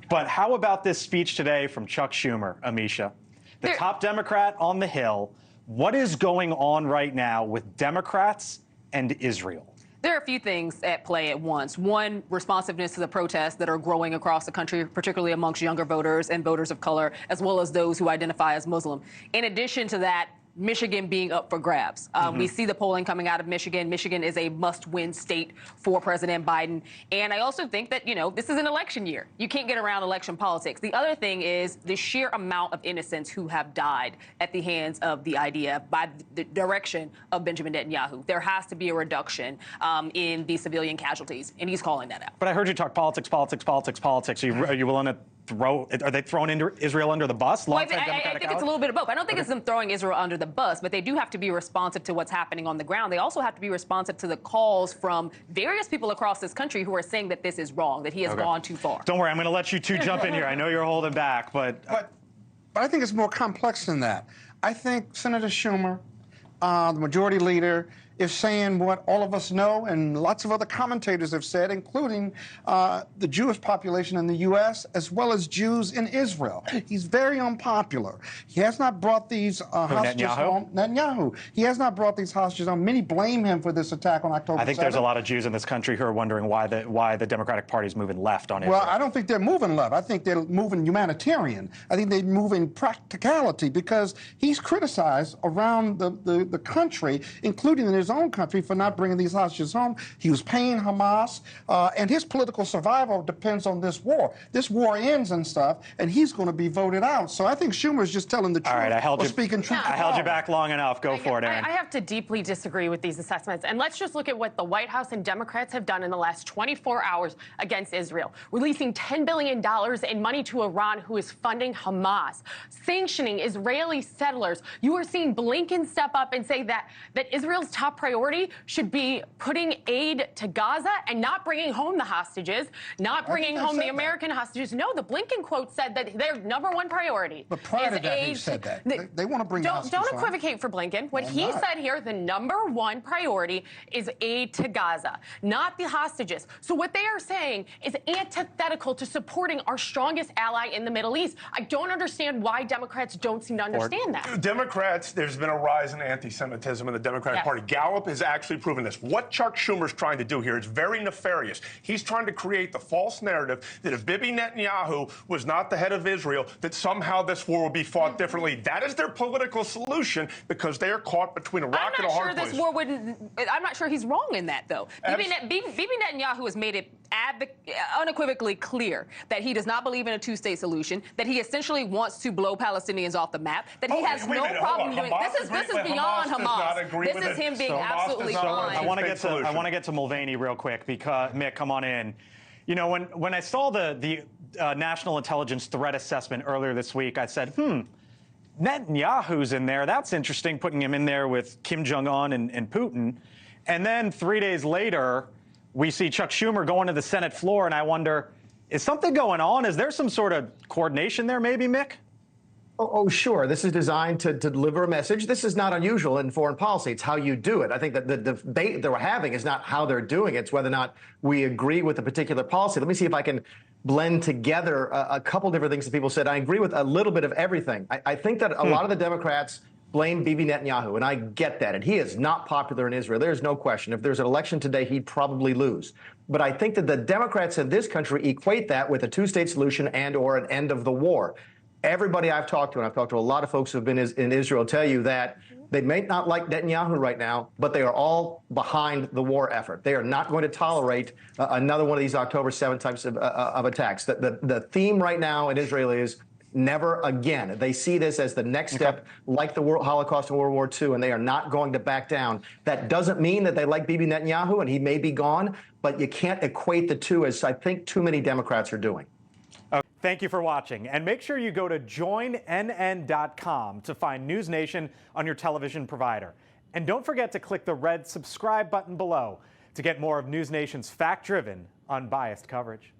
But how about this speech today from Chuck Schumer, Amisha, the top Democrat on the Hill? What is going on right now with Democrats and Israel? There are a few things at play at once. One, responsiveness to the protests that are growing across the country, particularly amongst younger voters and voters of color, as well as those who identify as Muslim. In addition to that, Michigan being up for grabs. We see the polling coming out of Michigan. Michigan is a must-win state for President Biden. And I also think that, this is an election year. You can't get around election politics. The other thing is the sheer amount of innocents who have died at the hands of the idea by the direction of Benjamin Netanyahu. There has to be a reduction in the civilian casualties, and he's calling that out. But I heard you talk politics. Are you willing to are they throwing Israel under the bus? Well, I think it's a little bit of both. I don't think it's them throwing Israel under the bus, but they do have to be responsive to what's happening on the ground. They also have to be responsive to the calls from various people across this country who are saying that this is wrong, that he has gone too far. Don't worry, I'm going to let you two jump in here. I know you're holding back, but I think it's more complex than that. I think Senator Schumer, the majority leader, is saying what all of us know and lots of other commentators have said, including the Jewish population in the U.S. as well as Jews in Israel. He's very unpopular. He has not brought these hostages home. Netanyahu. He has not brought these hostages home. Many blame him for this attack on October 7th. I think there's a lot of Jews in this country who are wondering why the Democratic Party is moving left on Israel. Well, I don't think they're moving left. I think they're moving humanitarian. I think they're moving practicality because he's criticized around the country, including in his own country, for not bringing these hostages home. He was paying Hamas, and his political survival depends on this war. This war ends and stuff, and he's going to be voted out. So I think Schumer's just telling the truth. All right, I held you back long enough. Go for it, Aaron. I have to deeply disagree with these assessments. And let's just look at what the White House and Democrats have done in the last 24 hours against Israel. Releasing $10 billion in money to Iran, who is funding Hamas. Sanctioning Israeli settlers. You are seeing Blinken step up and say that Israel's top priority should be putting aid to Gaza and not bringing home the hostages, not bringing home the American hostages. No, the Blinken quote said that their number one priority but prior to that, he said that. They want to bring hostages home. Don't equivocate for Blinken. What he said here, the number one priority is aid to Gaza, not the hostages. So what they are saying is antithetical to supporting our strongest ally in the Middle East. I don't understand why Democrats don't seem to understand that. Democrats, there's been a rise in anti-Semitism in the Democratic Party. Gallup has actually proven this. What Chuck Schumer's trying to do here is very nefarious. He's trying to create the false narrative that if Bibi Netanyahu was not the head of Israel, that somehow this war will be fought differently. That is their political solution because they are caught between a rock and a hard place. I'm not sure he's wrong in that, though. Bibi Netanyahu has made it unequivocally clear that he does not believe in a two-state solution, that he essentially wants to blow Palestinians off the map, that he has no problem doing this. This is beyond Hamas. This is him being absolutely fine. I want to get to Mulvaney real quick because Mick, come on in. You know, when I saw the National Intelligence Threat Assessment earlier this week, I said, Netanyahu's in there. That's interesting, putting him in there with Kim Jong-un and Putin. And then 3 days later, we see Chuck Schumer going to the Senate floor, and I wonder, is something going on? Is there some sort of coordination there, maybe, Mick? Oh, sure. This is designed to deliver a message. This is not unusual in foreign policy. It's how you do it. I think that the debate that we're having is not how they're doing it. It's whether or not we agree with a particular policy. Let me see if I can blend together a couple different things that people said. I agree with a little bit of everything. I think that a lot of the Democrats blame Bibi Netanyahu, and I get that. And he is not popular in Israel. There's no question. If there's an election today, he'd probably lose. But I think that the Democrats in this country equate that with a two-state solution and or an end of the war. Everybody I've talked to, and I've talked to a lot of folks who've been in Israel, tell you that they may not like Netanyahu right now, but they are all behind the war effort. They are not going to tolerate another one of these October 7th types of attacks. The theme right now in Israel is never again. They see this as the next step, like the Holocaust and World War II, and they are not going to back down. That doesn't mean that they like Bibi Netanyahu, and he may be gone, but you can't equate the two, as I think too many Democrats are doing. Thank you for watching, and make sure you go to joinnn.com to find NewsNation on your television provider. And don't forget to click the red subscribe button below to get more of NewsNation's fact-driven, unbiased coverage.